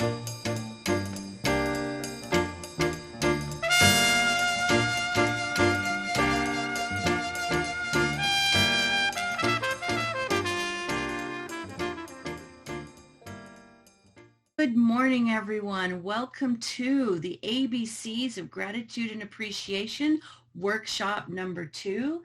Good morning, everyone. Welcome to the ABCs of Gratitude and Appreciation workshop number 2.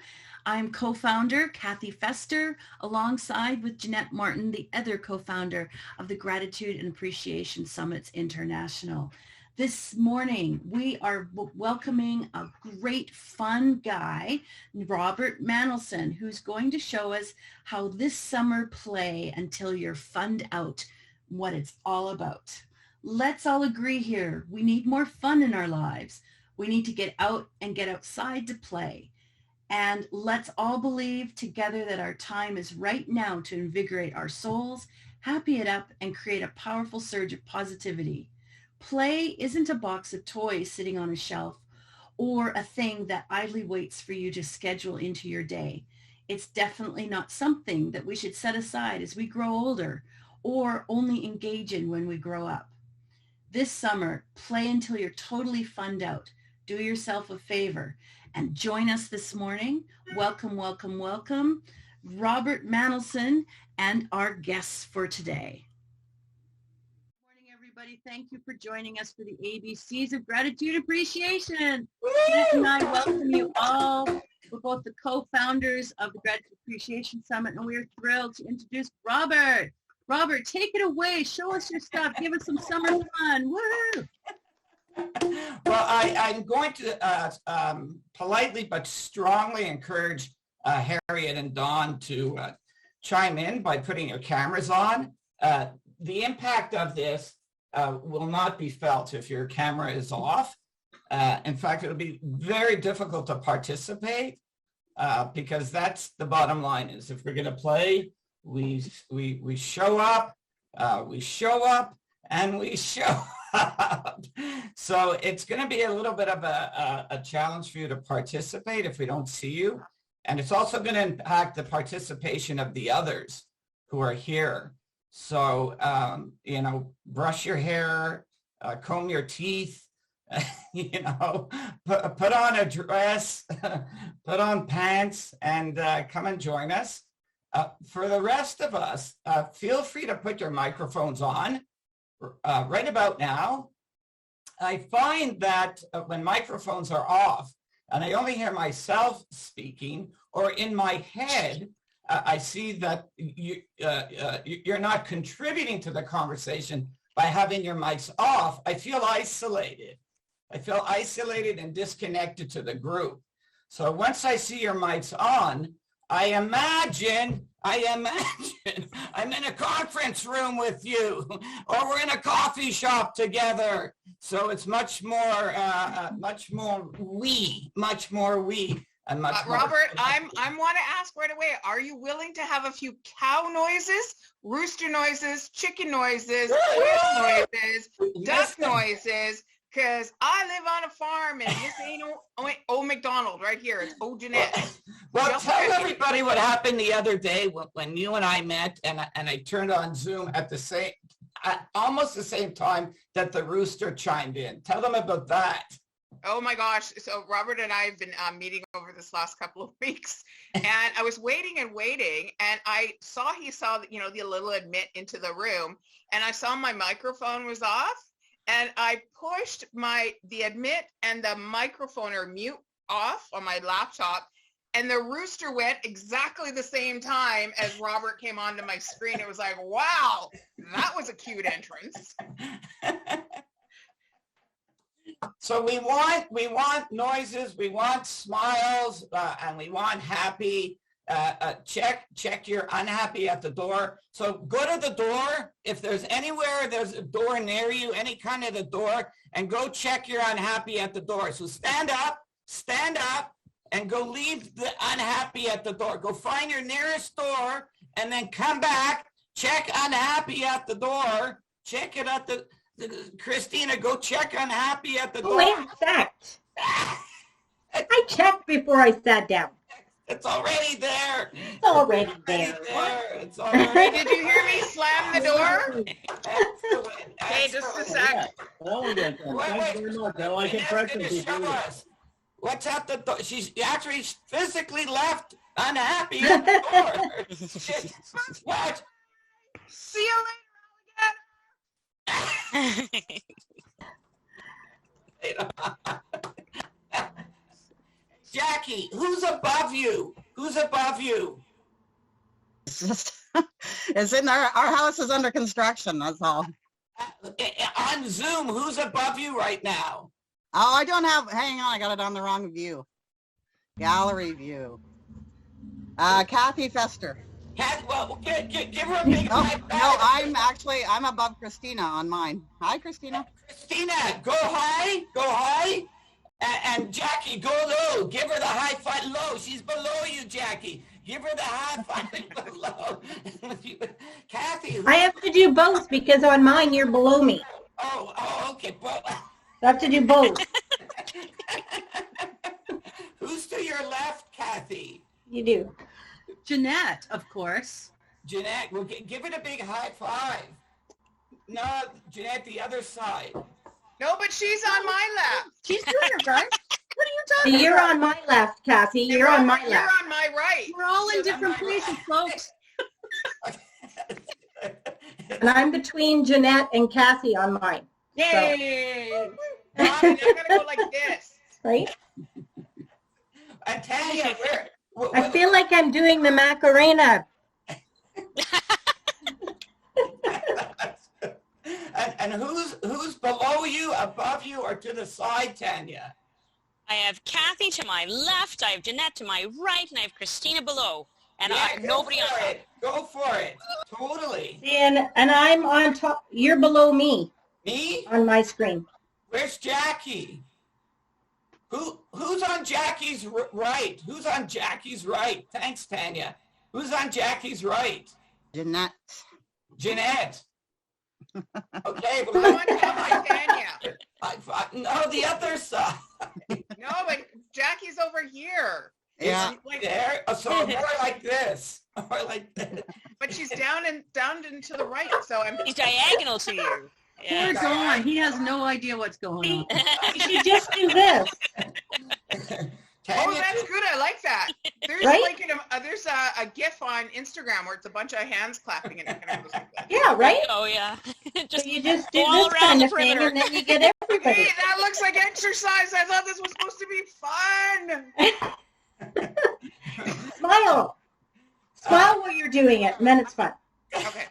I'm co-founder Kathy Fester, alongside with Jeanette Martin, the other co-founder of the Gratitude and Appreciation Summits International. This morning, we are welcoming a great fun guy, Robert MANOLSON, who's going to show us how this summer play until you're funned out, what it's all about. Let's all agree here. We need more fun in our lives. We need to get out and get outside to play. And let's all believe together that our time is right now to invigorate our souls, happy it up, and create a powerful surge of positivity. Play isn't a box of toys sitting on a shelf or a thing that idly waits for you to schedule into your day. It's definitely not something that we should set aside as we grow older or only engage in when we grow up. This summer, play until you're totally funned out. Do yourself a favor and join us this morning. Welcome, welcome, welcome, Robert MANOLSON and our guests for today. Good morning, everybody. Thank you for joining us for the ABCs of Gratitude Appreciation. Jeanette and I welcome you all. We're both the co-founders of the Gratitude Appreciation Summit, and we are thrilled to introduce Robert. Robert, take it away. Show us your stuff. Give us some summer fun. Woo! Well, I'm going to politely but strongly encourage Harriet and Dawn to chime in by putting your cameras on. The impact of this will not be felt if your camera is off. In fact, it'll be very difficult to participate because that's the bottom line is if we're going to play, we show up, and we show up. So it's going to be a little bit of a challenge for you to participate if we don't see you. And it's also going to impact the participation of the others who are here. So, brush your hair, comb your teeth, put on a dress, put on pants, and come and join us. For the rest of us, feel free to put your microphones on right about now. I find that when microphones are off and I only hear myself speaking or in my head, I see that you're not contributing to the conversation by having your mics off. I feel isolated. I feel isolated and disconnected to the group. So once I see your mics on, I imagine I'm in a conference room with you, or we're in a coffee shop together. So it's much more we. And Robert, I want to ask right away, are you willing to have a few cow noises, rooster noises, chicken noises, quail noises, duck noises? Because I live on a farm and this ain't old McDonald right here. It's old Jeanette. Well, tell everybody what happened the other day when you and I met and I turned on Zoom at almost the same time that the rooster chimed in. Tell them about that. Oh my gosh. So Robert and I have been meeting over this last couple of weeks, and I was waiting and he saw the little admit into the room, and I saw my microphone was off. And I pushed the admit and the microphone or mute off on my laptop, and the rooster went exactly the same time as Robert came onto my screen. It was like, wow, that was a cute entrance. So we want noises, we want smiles, and we want happy. Check you're unhappy at the door. So go to the door. If there's a door near you, any kind of the door, and go check you're unhappy at the door. So stand up, and go leave the unhappy at the door. Go find your nearest door, and then come back, check unhappy at the door, check it at the Christina, go check unhappy at the door. Wait a sec. I checked before I sat down. It's already there. It's already there. It's already. Did you hear me slam the door? Excellent. Hey, just a Excellent. sec. That one gets done. Thanks very much. I like impressions. Show You do. us what's at the door. She's actually physically left unhappy at the door. What? See you Jackie, who's above you? Who's above you? It's just, it's in our house is under construction. That's all. On Zoom, who's above you right now? Oh, I don't have, hang on. I got it on the wrong view. Gallery view. Kathy Fester. Well, give her a big Oh, high no, I'm above Christina on mine. Hi, Christina. Christina, go high. And Jackie, go low. Give her the high five low. She's below you, Jackie. Give her the high five below. Kathy. I have to do both because on mine you're below me. Oh, okay. I have to do both. Who's to your left, Kathy? You do. Jeanette, of course. Jeanette, well, give it a big high five. No, Jeanette, the other side. No, but she's on my lap. She's doing it right. What are you talking You're about? on my left, Kathy. You're on my You're left. on my right. We're all in different places, folks. And I'm between Jeanette and Kathy on mine. Yay! Mom, I'm gonna go like this. Right? And Tanya, I feel like I'm doing the Macarena. and who's below you, above you, or to the side, Tanya? I have Kathy to my left, I have Jeanette to my right, and I have Christina below. And Yeah, nobody on top. Go for it. Totally. And I'm on top. You're below me Me? on my screen. Where's Jackie? Who's on Jackie's right? Who's on Jackie's right? Thanks, Tanya. Who's on Jackie's right? Jeanette. Jeanette. Okay, I'm well, on top of Tanya. no, the other side. No, but Jackie's over here. Yeah. Like there. So more like this. More like this. But she's down and to the right, so I'm. He's diagonal to you. Poor Yeah. Dawn. He has no idea what's going on. You should just do this. Oh, that's good. I like that. There's Right? like there's a GIF on Instagram where it's a bunch of hands clapping and it kind of goes like that. Yeah, right? Oh, yeah. So you just do all this around kind the of thing perimeter. and then you get everybody. Hey, that looks like exercise. I thought this was supposed to be fun. Smile. Smile while you're doing it, and then it's fun. Okay.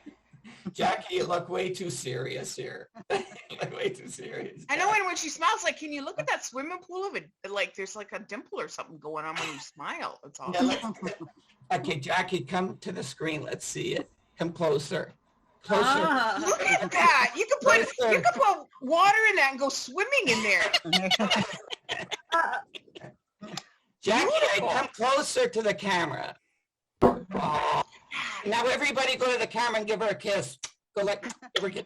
Jackie, you look way too serious here. You look way too serious. I know, and when she smiles, like, can you look at that swimming pool of it? Like, there's like a dimple or something going on when you smile. It's all. Yeah, okay, Jackie, come to the screen. Let's see it. Come closer. Closer. Ah. Look at that. You could put water in that and go swimming in there. Jackie, Beautiful. come closer to the camera. Oh. Now everybody go to the camera and give her a kiss. Go like, give her a kiss.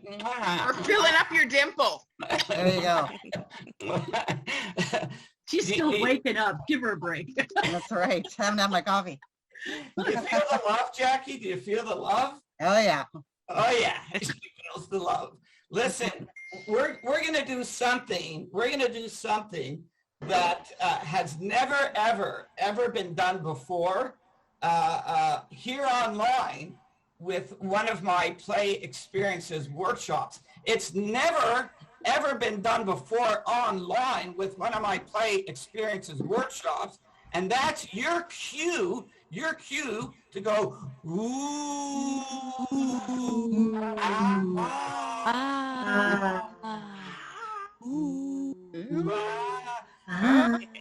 Or filling up your dimple. There you go. She's still waking up. Give her a break. That's right. Haven't had my coffee. Do you feel the love, Jackie? Do you feel the love? Oh, yeah. Oh yeah, she feels the love. Listen, we're gonna do something. We're gonna do something that has never ever been done before here online with one of my play experiences workshops. It's never ever been done before online with one of my play experiences workshops, and that's your cue to go, ooh, ooh,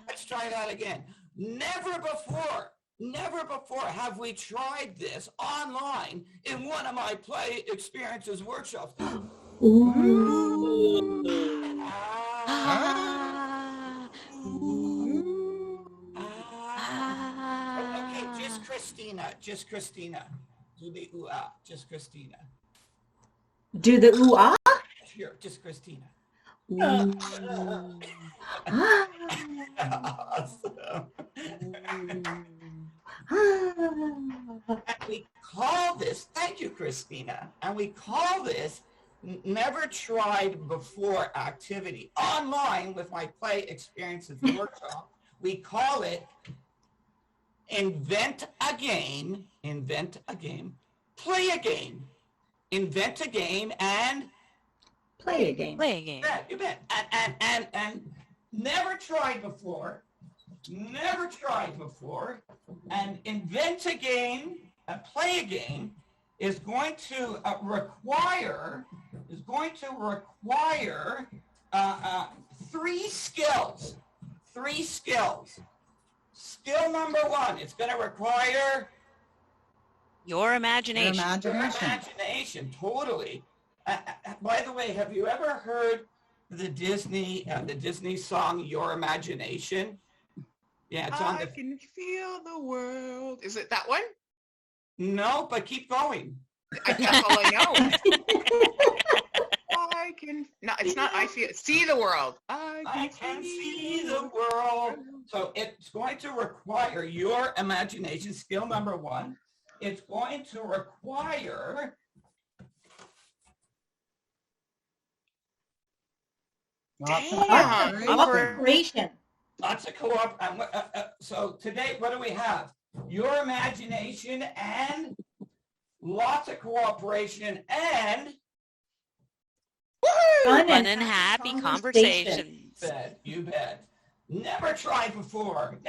Let's try that again. Never before have we tried this online in one of my play experiences workshops. Okay, just Christina. Do the ooh-ah, just Christina. Do the ooh-ah? Here, just Christina. Ooh. Awesome. And we call this, thank you, Christina, and we call this never tried before activity. Online with my Play Experiences workshop, we call it invent a game, play a game. Invent a game and Play a game. Play a game. you bet. And never tried before, and invent a game, play a game is going to require three skills. Skill number one, it's going to require Your imagination. Your imagination, totally. By the way, have you ever heard the Disney song "Your Imagination"? Yeah, it's on I can feel the world. Is it that one? No, but keep going. That's all I know. I can. No, it's not. I feel. See the world. I can see the world. So it's going to require your imagination. Skill number one. It's going to require Cooperation. lots of co-op. So today, what do we have? Your imagination and lots of cooperation and Fun Fun and happy conversations. you bet. Never tried before.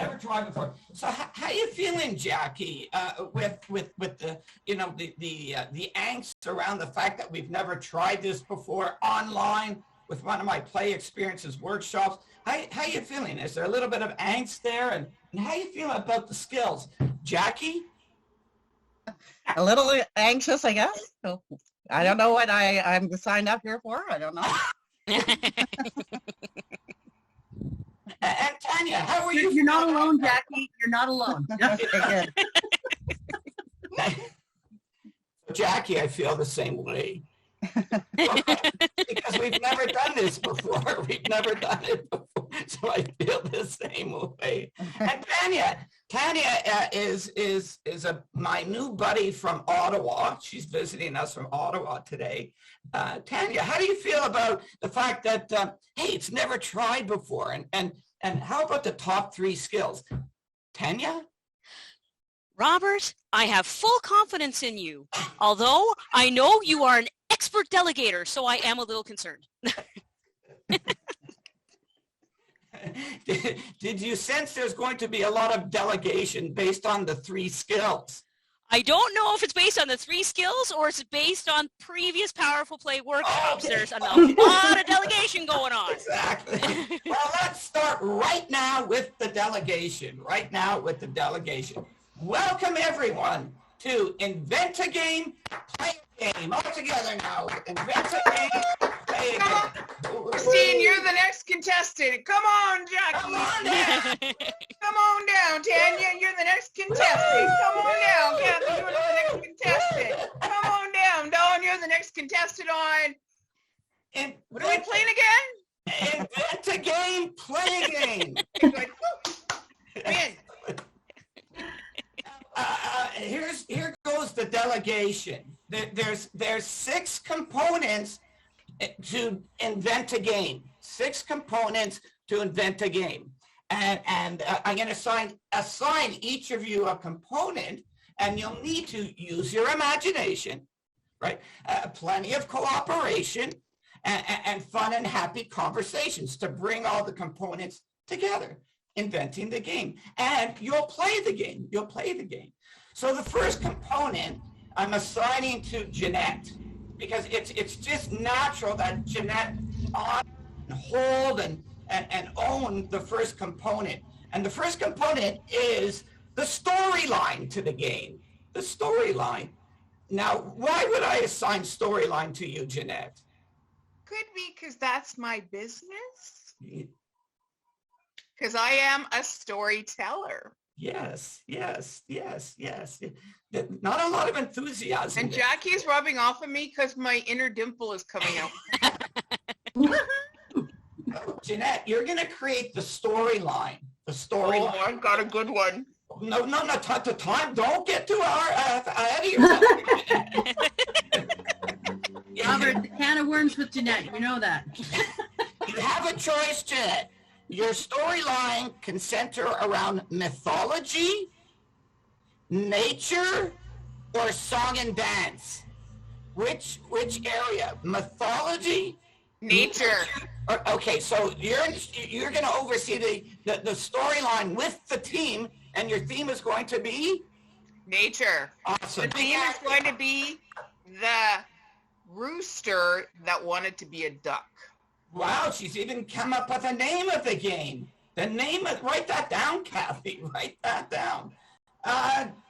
So how you feeling, Jackie? With the the angst around the fact that we've never tried this before online with one of my Play Experiences workshops. How you feeling? Is there a little bit of angst there? And how you feeling about the skills, Jackie? A little anxious, I guess. So I don't know what I'm signed up here for. I don't know. And Tanya, how are you? You're not alone, Jackie. You're not alone. Good. Jackie, I feel the same way. Because we've never done this before. So I feel the same way. And Tanya is my new buddy from Ottawa. She's visiting us from Ottawa today. Tanya, how do you feel about the fact that hey, it's never tried before, and how about the top three skills? Tanya? Robert, I have full confidence in you, although I know you are an expert delegator, so I am a little concerned. Did you sense there's going to be a lot of delegation based on the three skills? I don't know if it's based on the three skills or it's based on previous Powerful Play workshops. Okay. There's a lot of delegation going on. Exactly. Well, let's start right now with the delegation. Welcome, everyone, to Invent a Game, Play a Game. All together now. Invent a Game, Play a Game. Christine, you're the next contestant. Come on, Jackie. Come on down. Come on down, Tanya. You're the next contestant. Come on down, Kathy. You're the next contestant. Come on down, Dawn. You're the next contestant on. What are we playing again? Invent a Game, Play a Game. Good. Win. Here goes the delegation. There's 6 components to invent a game. 6 components to invent a game, and I'm going to assign each of you a component, and you'll need to use your imagination, right? Plenty of cooperation and fun and happy conversations to bring all the components together. Inventing the game, and you'll play the game. So the first component I'm assigning to Jeanette, because it's just natural that Jeanette on and hold and own the first component. And the first component is the storyline to the game. The storyline. Now, why would I assign storyline to you, Jeanette? Could be because that's my business. Because I am a storyteller. Yes. Not a lot of enthusiasm. And Jackie's rubbing off of me because my inner dimple is coming out. Jeanette, you're going to create the storyline. Oh, I've got a good one. No, not the time. Don't get too ahead of yourself. Robert, the can of worms with Jeanette. You know that. You have a choice, Jeanette. Your storyline can center around mythology, nature, or song and dance. Which area? Mythology? Nature. Okay, so you're going to oversee the storyline with the team, and your theme is going to be? Nature. Awesome. The theme is going to be the rooster that wanted to be a duck. Wow, she's even come up with a name of the game. The name of, write that down, Kathy. Write that down.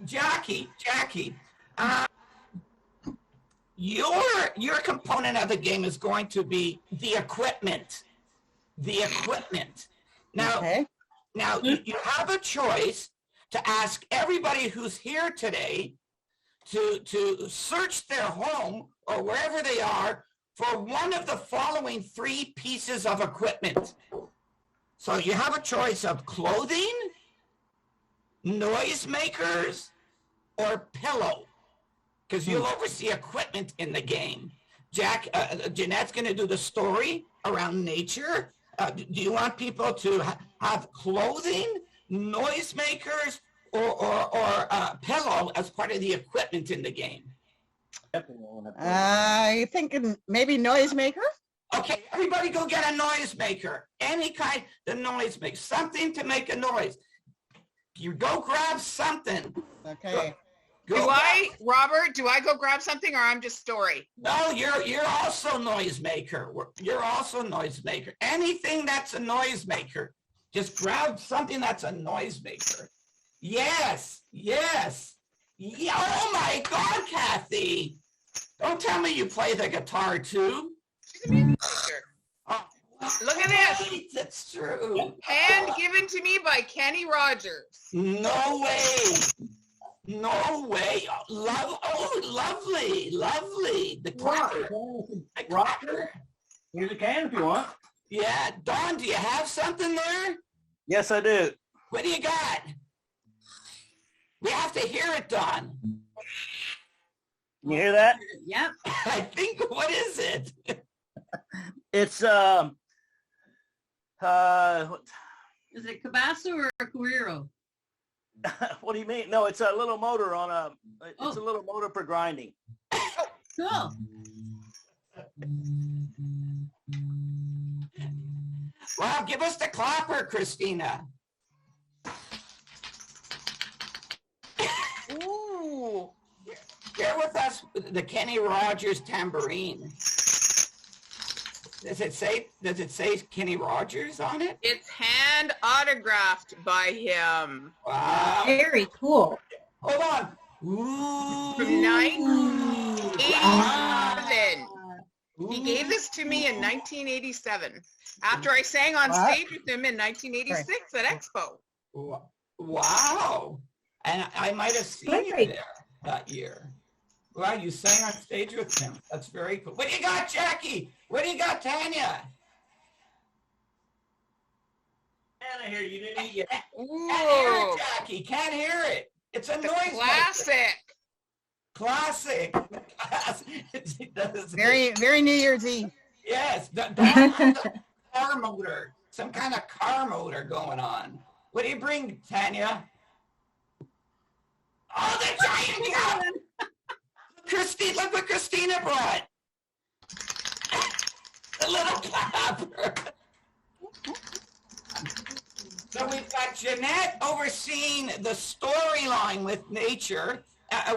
Jackie, your component of the game is going to be the equipment. Now, Okay. now you have a choice to ask everybody who's here today to search their home or wherever they are for one of the following 3 pieces of equipment. So you have a choice of clothing, noisemakers, or pillow, because you'll oversee equipment in the game. Jeanette's going to do the story around nature. Do you want people to have clothing, noisemakers, or pillow as part of the equipment in the game? You thinking maybe noisemaker? Okay, everybody go get a noisemaker. Any kind of noise maker. Something to make a noise. You go grab something. Okay. Robert, do I go grab something or I'm just story? No, you're also noisemaker. You're also noisemaker. Anything that's a noisemaker. Just grab something that's a noisemaker. Yes. Yeah, oh my God, Kathy. Don't tell me you play the guitar too. She's a music teacher. Oh, Look at this. That's true. Hand given to me by Kenny Rogers. No way. Lovely. The clapper. Rocker. Here's a can if you want. Yeah, Don, do you have something there? Yes, I do. What do you got? We have to hear it, Don. You hear that? Yep. I think, what is it? It's Is it Cabasso or a Carrero? what do you mean? No, it's a little motor on a. It's Oh. a little motor for grinding. Cool. Well, give us the clapper, Christina. Ooh. Share with us the Kenny Rogers tambourine. Does it say Kenny Rogers on it? It's hand autographed by him. Wow. Very cool. Hold on. Ooh. From 1987. Ooh. He gave this to me in 1987 after I sang on What? stage with him in 1986 at Expo. Wow. And I might have seen you there that year. Wow, you sang on stage with him. That's very cool. What do you got, Jackie? What do you got, Tanya? Out of here, you didn't eat yet. Can't hear Ooh. it, Jackie. Can't hear it. It's a The noise. classic. It does. Very New Year's Eve. Yes. The car motor. Some kind of car motor going on. What do you bring, Tanya? Oh, the giant cup! Christine, look what Christina brought. The little clapper. So we've got Jeanette overseeing the storyline with nature.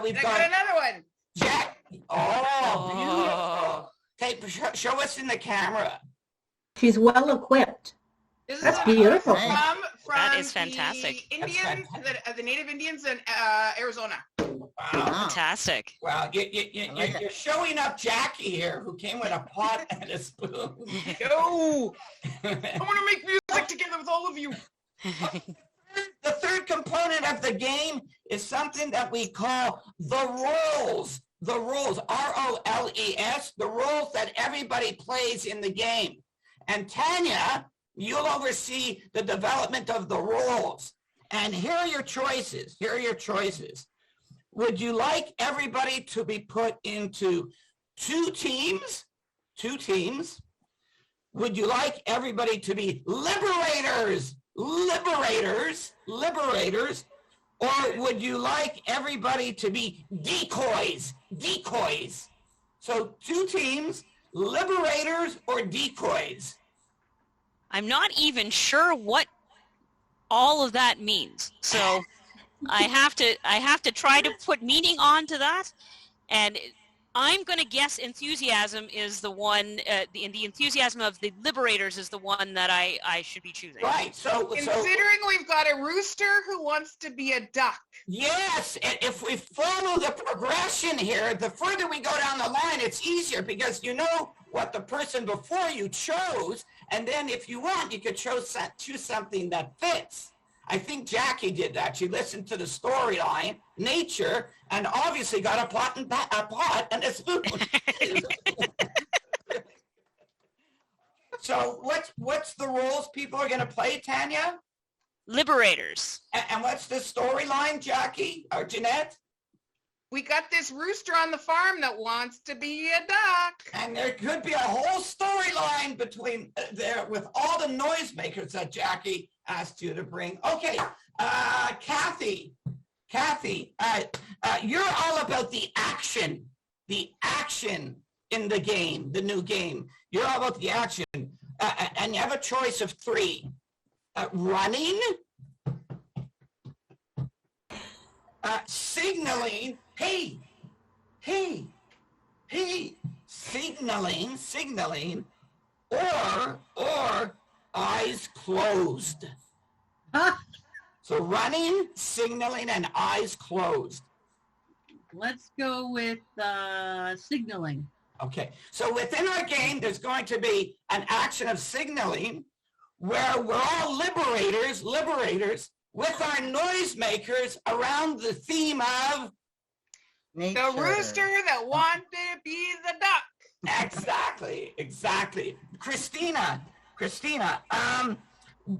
We've I got got another one. Jack. Oh, beautiful. Okay, show us in the camera. She's well equipped. This is That's a beautiful. from That is the fantastic. Indians, the Native Indians in Arizona. Wow. Fantastic. Wow, you're showing up Jackie here, who came with a pot and a spoon. Yo, I want to make music together with all of you. The third component of the game is something that we call the roles. The roles, R-O-L-E-S, the roles that everybody plays in the game. And Tanya, you'll oversee the development of the roles. And here are your choices. Here are your choices. Would you like everybody to be put into two teams? Two teams. Would you like everybody to be liberators? Liberators? Liberators? Or would you like everybody to be decoys? Decoys. So two teams, liberators or decoys? I'm not even sure what all of that means. So I have to try to put meaning onto that. And I'm going to guess enthusiasm is the one, the enthusiasm of the liberators is the one that I should be choosing. Right. So Considering we've got a rooster who wants to be a duck. yes, and if we follow the progression here, the further we go down the line, it's easier because you know what the person before you chose, and then if you want, you could choose something that fits. I think Jackie did that. She listened to the storyline, nature, and obviously got a pot and a spoon. So what's the roles people are going to play, Tanya? Liberators. And what's the storyline, Jackie or Jeanette? We got this rooster on the farm that wants to be a duck. And there could be a whole storyline between there with all the noisemakers that Jackie asked you to bring. Okay, Kathy, you're all about the action in the game, the new game. You're all about the action, and you have a choice of three: running, signaling. Hey, signaling, or eyes closed. So running, signaling, and eyes closed. Let's go with signaling. Okay, so within our game, there's going to be an action of signaling where we're all liberators with our noisemakers around the theme of Nature. The rooster that wanted to be the duck. Exactly. Christina,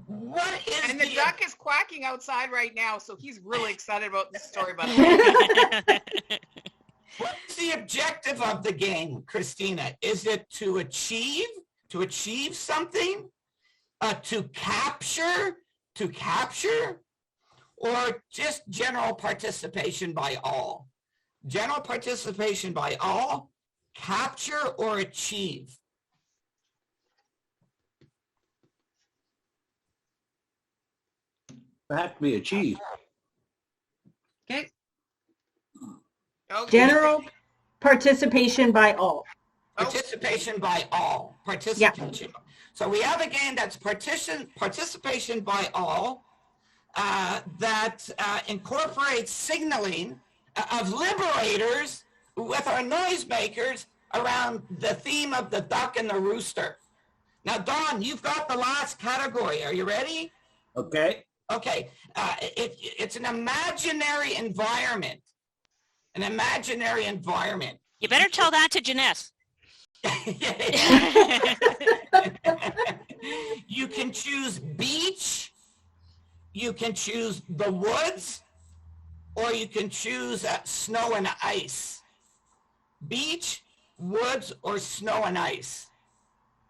what is And the duck is quacking outside right now, so he's really excited about this story. But what's the objective of the game, Christina? Is it to achieve something, to capture, or just general participation by all? General participation by all, capture or achieve? It have to be achieved. Okay. okay. General participation by all. Participation by all. Participation. Yeah. So we have a game that's participation by all that incorporates signaling of liberators with our noisemakers around the theme of the duck and the rooster. Now, Dawn, you've got the last category. Are you ready? Okay. Okay. It's an imaginary environment. An imaginary environment. You better tell that to Jeanette. You can choose beach, you can choose the woods, or you can choose snow and ice. Beach, woods, or snow and ice?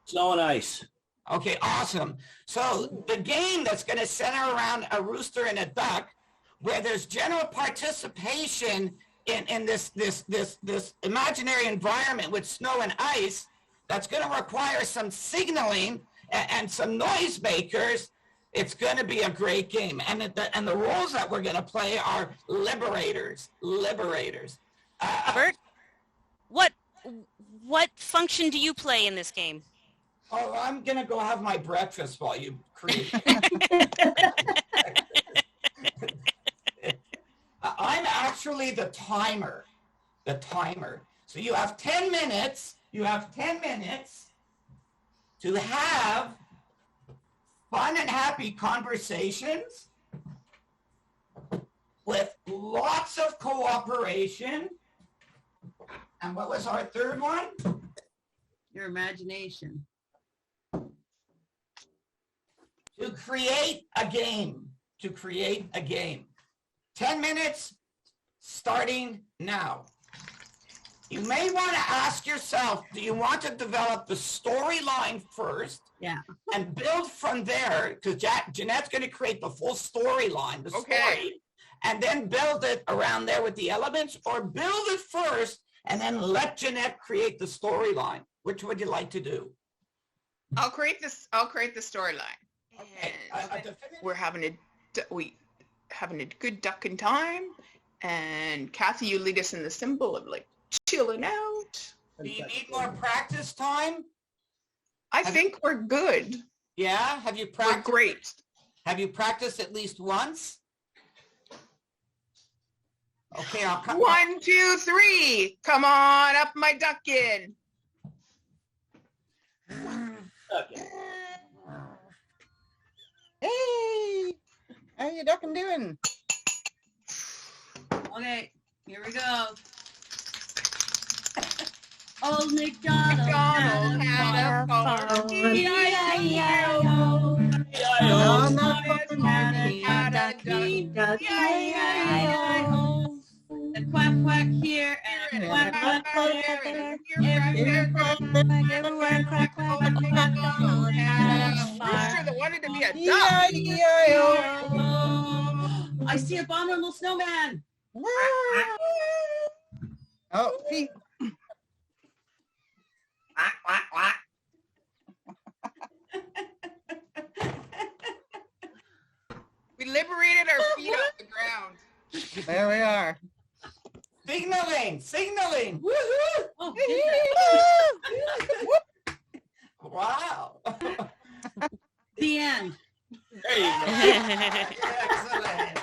Snow and ice. Okay, awesome. So the game that's going to center around a rooster and a duck, where there's general participation in this imaginary environment with snow and ice, that's going to require some signaling and some noisemakers. It's going to be a great game. And the roles that we're going to play are liberators. Bert, what function do you play in this game? Oh, I'm going to go have my breakfast while you create. I'm actually the timer. So you have 10 minutes. You have 10 minutes to have fun and happy conversations with lots of cooperation. And what was our third one? Your imagination. To create a game. to create a game. 10 minutes starting now. You may want to ask yourself, do you want to develop the storyline first? Yeah. And build from there, because Jeanette's going to create the full storyline, the story, and then build it around there with the elements, or build it first and then let Jeanette create the storyline. Which would you like to do? I'll create the storyline. Okay. We're having a good ducking time, and Kathy, you lead us in the symbol of like chilling out. Do you need more practice time? I think we're good. Yeah? Have you practiced? We're great. Have you practiced at least once? Okay, I'll come. 1, 2, 3. Come on up, my duckin'. Okay. Hey, how you ducking doing? Okay, here we go. Old MacDonald had a farm. E-I-E-I-O. On the Had a duck. E-I-E-I-O. The quack quack here and the quack quack there. Everywhere quack quack. Rooster that wanted to be a duck. E-I-E-I-O. I see a abominable snowman. Oh, see. We liberated our feet off the ground. There we are. Signaling. Woohoo! Oh, Wow. the end. There you go. Excellent.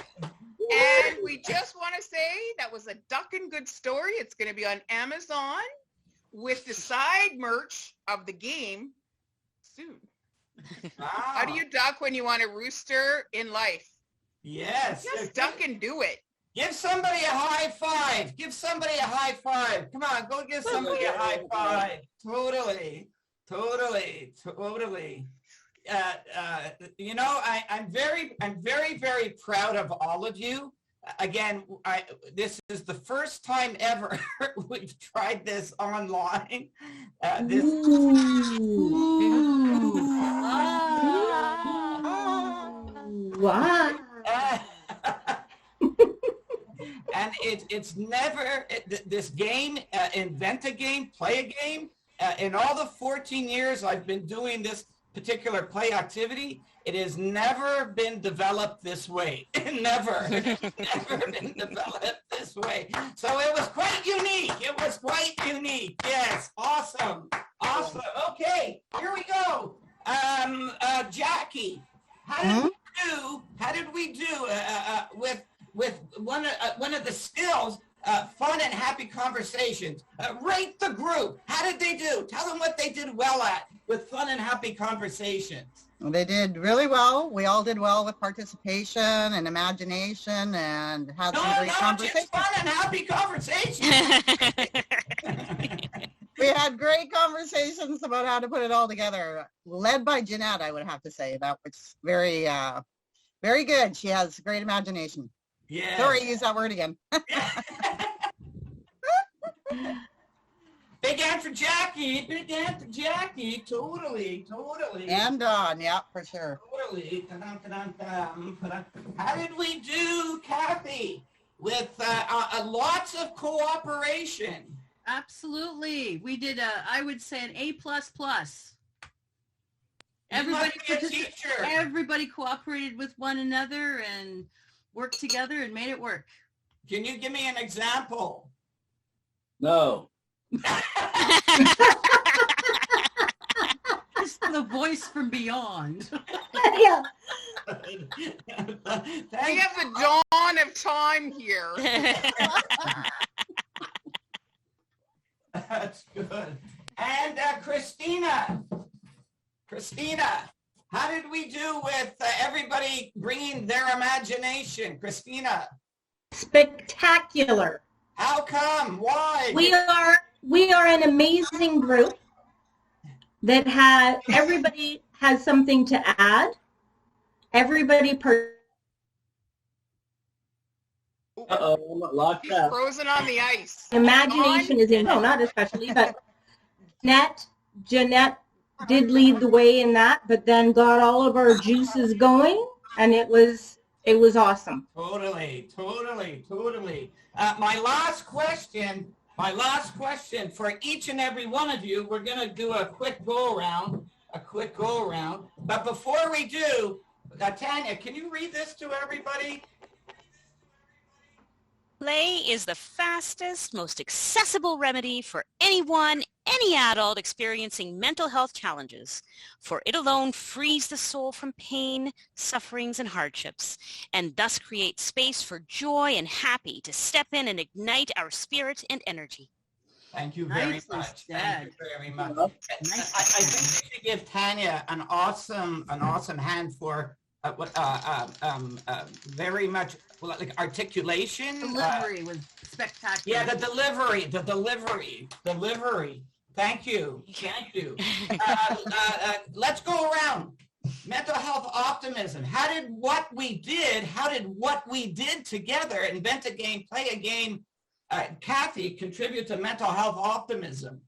And we just want to say that was a duckin' good story. It's going to be on Amazon with the side merch of the game soon. Wow. How do you duck when you want a rooster in life? Yes. Just duck and do it. Give somebody a high five. Give somebody a high five. Come on, go give somebody a high five. Totally. You know, I'm very, very proud of all of you. Again, this is the first time ever we've tried this online. Wow. And it's never, this game, invent a game, play a game. In all the 14 years I've been doing this particular play activity, it has never been developed this way. Never been developed this way. So it was quite unique. Yes, awesome. Okay, here we go. Jackie, how did we do with one of the skills? Fun and happy conversations. Rate the group. How did they do? Tell them what they did well at with fun and happy conversations. They did really well. We all did well with participation and imagination and had some great conversations. Just fun and happy conversations. We had great conversations about how to put it all together, led by Jeanette, I would have to say. That was very, very good. She has great imagination. Yeah. Sorry, use that word again. Big hand for Jackie. Totally. And Dawn, yeah, for sure. Totally. How did we do, Kathy? With lots of cooperation. Absolutely. We did I would say an A++. Everybody cooperated with one another and worked together and made it work. Can you give me an example? No. Just the voice from beyond. Yeah. We have the dawn of time here. That's good. And Christina, how did we do with everybody bringing their imagination? Christina. Spectacular. How come? Why? We are an amazing group that everybody has something to add. Everybody Uh-oh, I'm locked He's out. frozen on the ice. Imagination is in, no, not especially, but Jeanette did lead the way in that, but then got all of our juices going, and it was awesome. Totally. My last question for each and every one of you, we're going to do a quick go around. But before we do, Tanya, can you read this to everybody? Play is the fastest, most accessible remedy for anyone, any adult experiencing mental health challenges. For it alone frees the soul from pain, sufferings, and hardships, and thus creates space for joy and happy to step in and ignite our spirit and energy. Thank you very Nicely much. said. Thank you very much. I think we should give Tanya an awesome hand for very much like articulation. Delivery was spectacular. Yeah, the delivery. Thank you. Let's go around. Mental health optimism. How did what we did together, invent a game, play a game, Kathy, contribute to mental health optimism?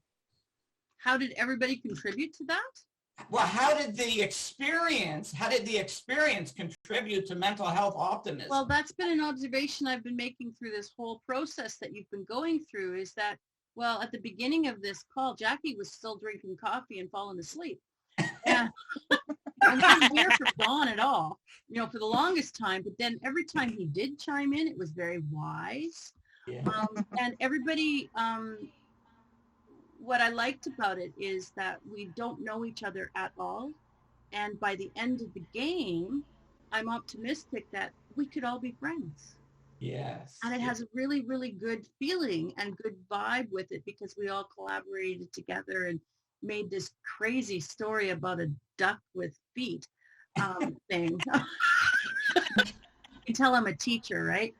How did everybody contribute to that? Well, how did the experience contribute to mental health optimism? Well, that's been an observation I've been making through this whole process that you've been going through, is that, well, at the beginning of this call, Jackie was still drinking coffee and falling asleep. And I wasn't here for Dawn at all, for the longest time. But then every time he did chime in, it was very wise. Yeah. And everybody, what I liked about it is that we don't know each other at all. And by the end of the game, I'm optimistic that we could all be friends. Yes. And it has a really, really good feeling and good vibe with it, because we all collaborated together and made this crazy story about a duck with feet thing. You can tell I'm a teacher, right?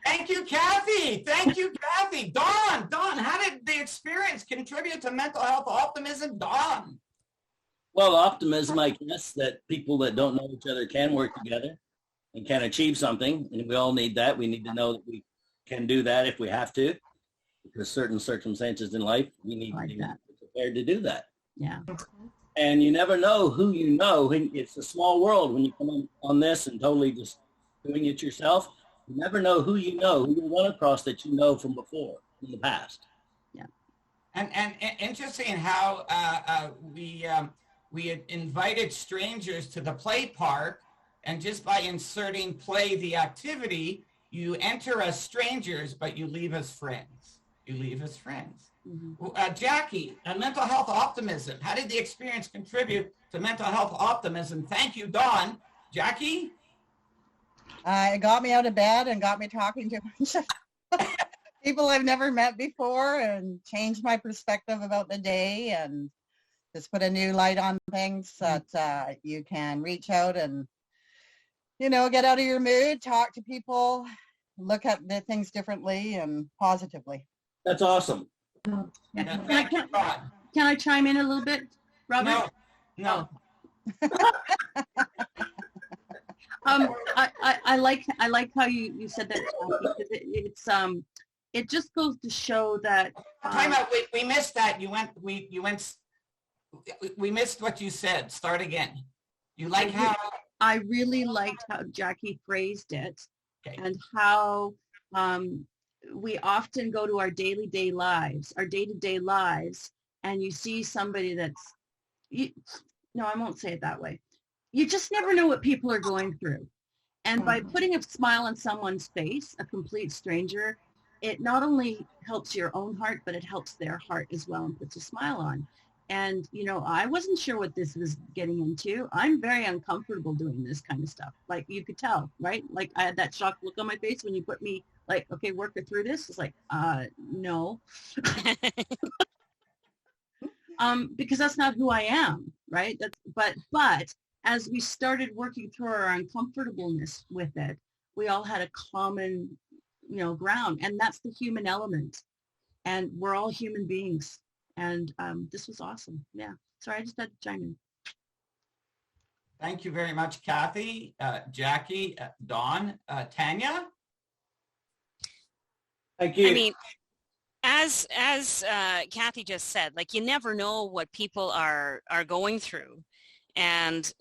Thank you, Kathy. Dawn, how did the experience contribute to mental health optimism? Dawn. Well, optimism, I guess, that people that don't know each other can work together and can achieve something. And we all need that. We need to know that we can do that if we have to, because certain circumstances in life, we need to be prepared to do that. Yeah. And you never know who you know. It's a small world when you come on this and totally just doing it yourself. You never know who you run across that you know from before, in the past. Yeah. And interesting how we had invited strangers to the play park, and just by inserting play the activity, you enter as strangers, but you leave as friends. Mm-hmm. Jackie, mental health optimism. How did the experience contribute to mental health optimism? Thank you, Dawn. Jackie? It got me out of bed and got me talking to a bunch of people I've never met before, and changed my perspective about the day, and just put a new light on things that you can reach out and, get out of your mood, talk to people, look at the things differently and positively. That's awesome. Yeah. Can I chime in a little bit, Robert? No. I like how you said that, because it just goes to show that. Time out. We missed that. We missed what you said. Start again. You like how? I really liked how Jackie phrased it, okay, and how we often go to our day-to-day lives, and you see somebody that's, no, I won't say it that way. You just never know what people are going through. And by putting a smile on someone's face, a complete stranger, it not only helps your own heart, but it helps their heart as well and puts a smile on. And, I wasn't sure what this was getting into. I'm very uncomfortable doing this kind of stuff. Like, you could tell, right? Like, I had that shocked look on my face when you put me, like, okay, work her through this. It's like, no. Because that's not who I am, right? But as we started working through our uncomfortableness with it, we all had a common, ground, and that's the human element. And we're all human beings. And this was awesome. Yeah. Sorry, I just had to chime in. Thank you very much, Kathy, Jackie, Dawn, Tanya. Thank you. I mean, as Kathy just said, like, you never know what people are going through, and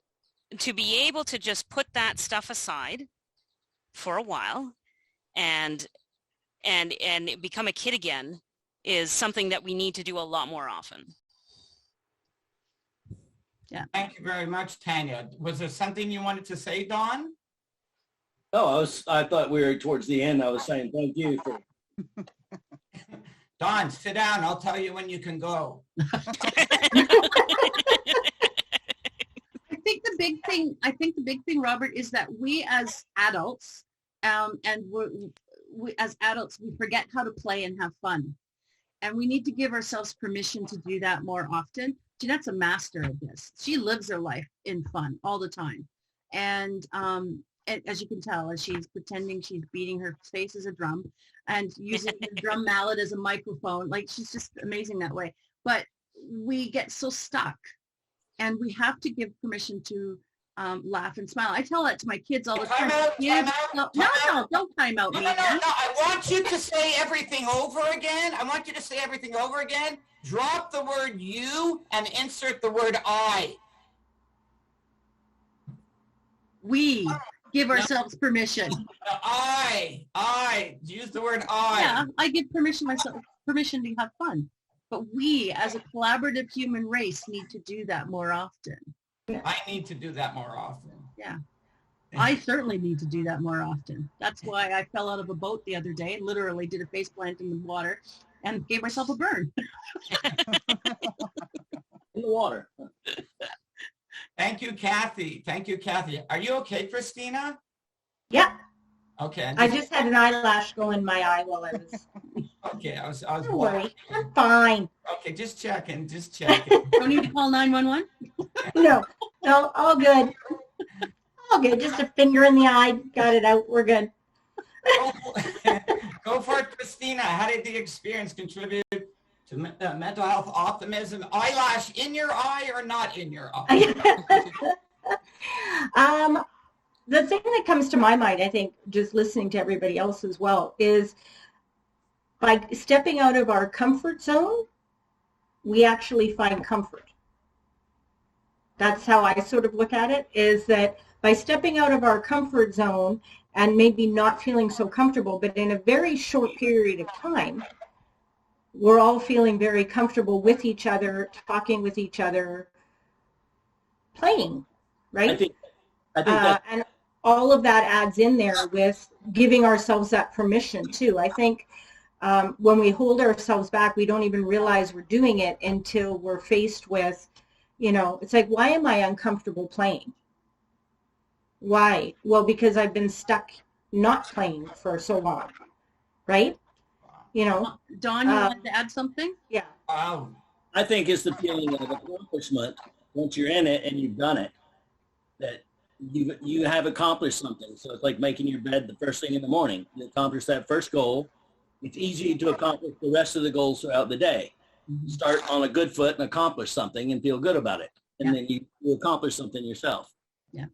to be able to just put that stuff aside for a while and become a kid again is something that we need to do a lot more often. Yeah. Thank you very much, Tanya. Was there something you wanted to say, Dawn? No, I thought we were towards the end. I was saying thank you for. Dawn, sit down. I'll tell you when you can go. I think the big thing, Robert, is that we as adults, and we as adults, we forget how to play and have fun. And we need to give ourselves permission to do that more often. Jeanette's a master of this. She lives her life in fun all the time. And as you can tell, as she's pretending she's beating her face as a drum and using the drum mallet as a microphone, like, she's just amazing that way. But we get so stuck, and we have to give permission to laugh and smile. I tell that to my kids all the time. No, don't time out me. No. I want you to say everything over again. Drop the word you and insert the word I. We give ourselves permission. I. Use the word I. Yeah, I give myself permission to have fun. But we, as a collaborative human race, need to do that more often. I need to do that more often. Yeah. I certainly need to do that more often. That's why I fell out of a boat the other day, literally did a face plant in the water and gave myself a burn. In the water. Thank you, Kathy. Are you okay, Christina? Yeah. Okay. I just had an eyelash go in my eye while I was. Okay, I was Don't worry, I'm fine. Okay, just checking. Don't need to call 911? No, all good. All good. Just a finger in the eye. Got it out. We're good. Go for it, Christina. How did the experience contribute to mental health optimism? Eyelash in your eye or not in your eye? The thing that comes to my mind, I think, just listening to everybody else as well, is by stepping out of our comfort zone, we actually find comfort. That's how I sort of look at it, is that by stepping out of our comfort zone and maybe not feeling so comfortable, but in a very short period of time, we're all feeling very comfortable with each other, talking with each other, playing, right? I think that, and all of that adds in there with giving ourselves that permission too. I think when we hold ourselves back, we don't even realize we're doing it until we're faced with, it's like, why am I uncomfortable playing? Why? Well, because I've been stuck not playing for so long, right? Dawn, you wanted to add something? Yeah. Wow. I think it's the feeling of accomplishment once you're in it and you've done it, that you have accomplished something. So it's like making your bed the first thing in the morning. You accomplish that first goal. It's easy to accomplish the rest of the goals throughout the day. Start on a good foot and accomplish something and feel good about it. And then you accomplish something yourself. Yeah.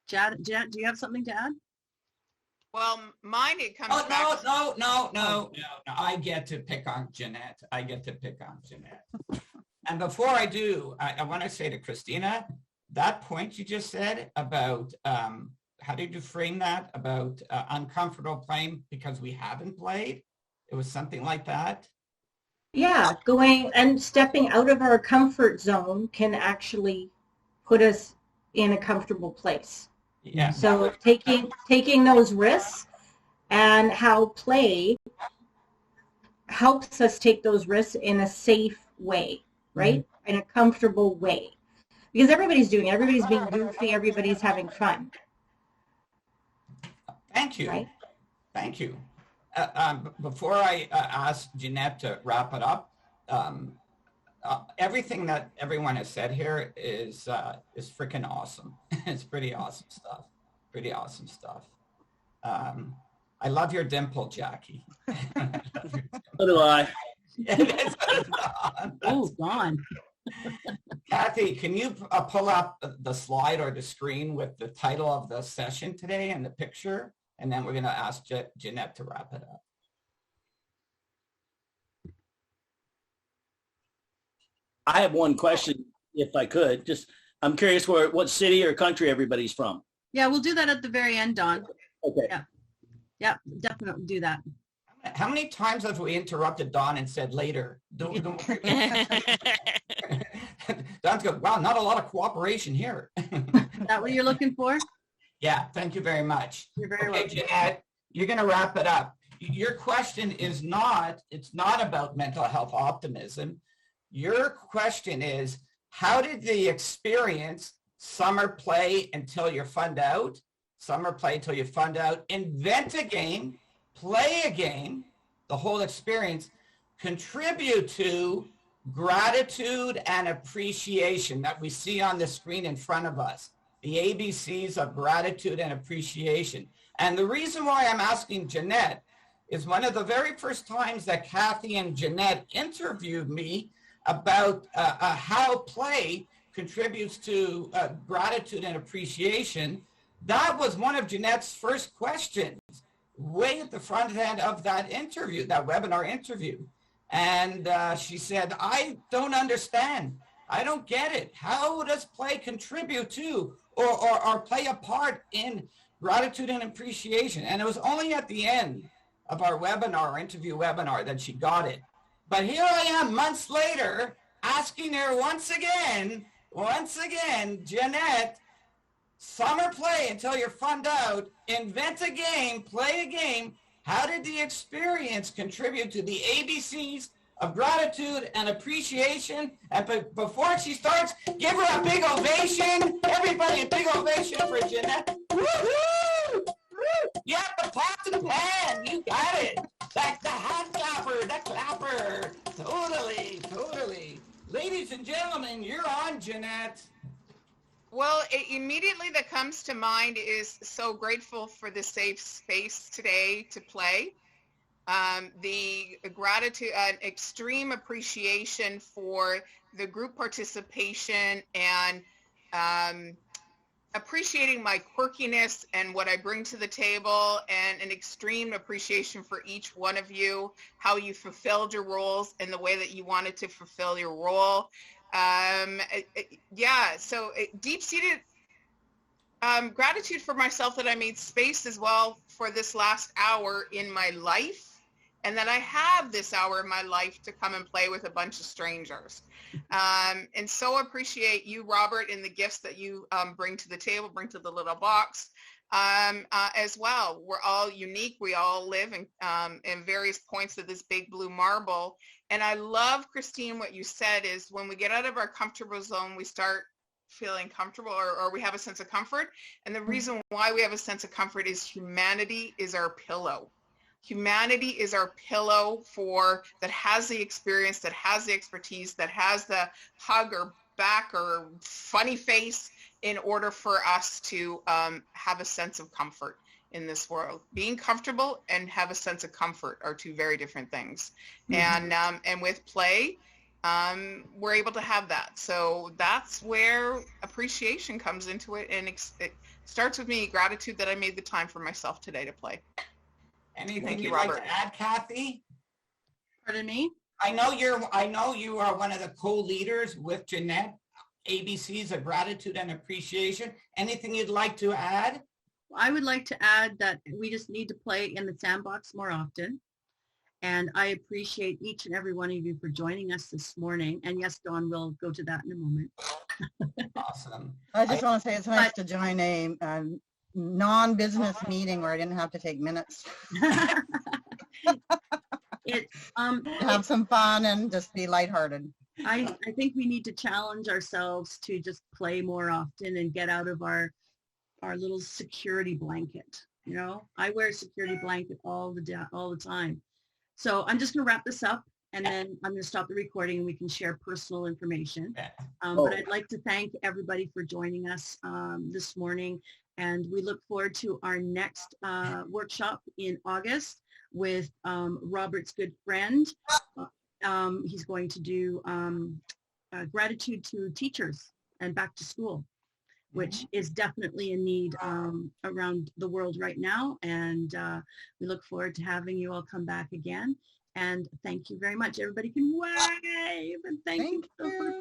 Janet, do you have something to add? Well, mine, it comes back. No. I get to pick on Jeanette. And before I do, I want to say to Christina, that point you just said about, how did you frame that? About uncomfortable playing because we haven't played? It was something like that? Yeah, going and stepping out of our comfort zone can actually put us in a comfortable place. Yeah. So taking those risks, and how play helps us take those risks in a safe way, right? In a comfortable way. Because everybody's being goofy, everybody's having fun. Thank you. Right? Thank you. Before I ask Jeanette to wrap it up, everything that everyone has said here is freaking awesome. It's pretty awesome stuff. I love your dimple, Jackie. So do I. Oh, gone. Kathy, can you pull up the slide or the screen with the title of the session today and the picture? And then we're going to ask Jeanette to wrap it up. I have one question, if I could. I'm curious what city or country everybody's from. Yeah, we'll do that at the very end, Don. Okay. Yeah, definitely do that. How many times have we interrupted Don and said later? Don't. Don's going, wow, not a lot of cooperation here. Is that what you're looking for? Yeah, thank you very much. You're very welcome. Jeanette, you're going to wrap it up. Your question is it's not about mental health optimism. Your question is, how did the experience summer play until you're fund out, invent a game, play a game, the whole experience, contribute to gratitude and appreciation that we see on the screen in front of us, the ABCs of gratitude and appreciation. And the reason why I'm asking Jeanette is one of the very first times that Kathy and Jeanette interviewed me about how play contributes to gratitude and appreciation. That was one of Jeanette's first questions, way at the front end of that interview, that webinar interview. And she said, I don't understand. I don't get it. How does play contribute to or play a part in gratitude and appreciation? And it was only at the end of our webinar, interview webinar, that she got it. But here I am months later asking her once again, Jeanette, summer play until you're fund out, invent a game, play a game. How did the experience contribute to the ABCs of gratitude and appreciation? And before she starts, give her a big ovation. Everybody, a big ovation for Jeanette. Woo-hoo! Yeah, the pot to the pan. You got it. The hand clapper, the clapper. Totally. Ladies and gentlemen, you're on, Jeanette. Well, immediately that comes to mind is so grateful for the safe space today to play. The gratitude, extreme appreciation for the group participation and appreciating my quirkiness and what I bring to the table, and an extreme appreciation for each one of you, how you fulfilled your roles in the way that you wanted to fulfill your role. So deep-seated gratitude for myself that I made space as well for this last hour in my life, and that I have this hour in my life to come and play with a bunch of strangers. And so appreciate you, Robert, and the gifts that you bring to the table, bring to the little box as well. We're all unique. We all live in various points of this big blue marble. And I love, Christine, what you said is when we get out of our comfortable zone, we start feeling comfortable, or we have a sense of comfort. And the reason why we have a sense of comfort is humanity is our pillow. Humanity is our pillow that has the experience, that has the expertise, that has the hug or back or funny face in order for us to have a sense of comfort in this world. Being comfortable and have a sense of comfort are two very different things. Mm-hmm. And with play, we're able to have that. So that's where appreciation comes into it. And it starts with me, gratitude that I made the time for myself today to play. Anything you'd like to add, Kathy? Pardon me? I know you are one of the co-leaders with Jeanette, ABCs of gratitude and appreciation. Anything you'd like to add? I would like to add that we just need to play in the sandbox more often. And I appreciate each and every one of you for joining us this morning. And yes, Dawn, we'll go to that in a moment. Awesome. I just want to say it's nice to join a non-business meeting where I didn't have to take minutes. Have some fun and just be lighthearted. I think we need to challenge ourselves to just play more often and get out of our little security blanket. You know, I wear a security blanket all the time. So I'm just going to wrap this up, and then I'm going to stop the recording and we can share personal information. But I'd like to thank everybody for joining us this morning. And we look forward to our next workshop in August with Robert's good friend. He's going to do gratitude to teachers and back to school, which is definitely a need around the world right now. And we look forward to having you all come back again. And thank you very much. Everybody can wave. And thank you so much.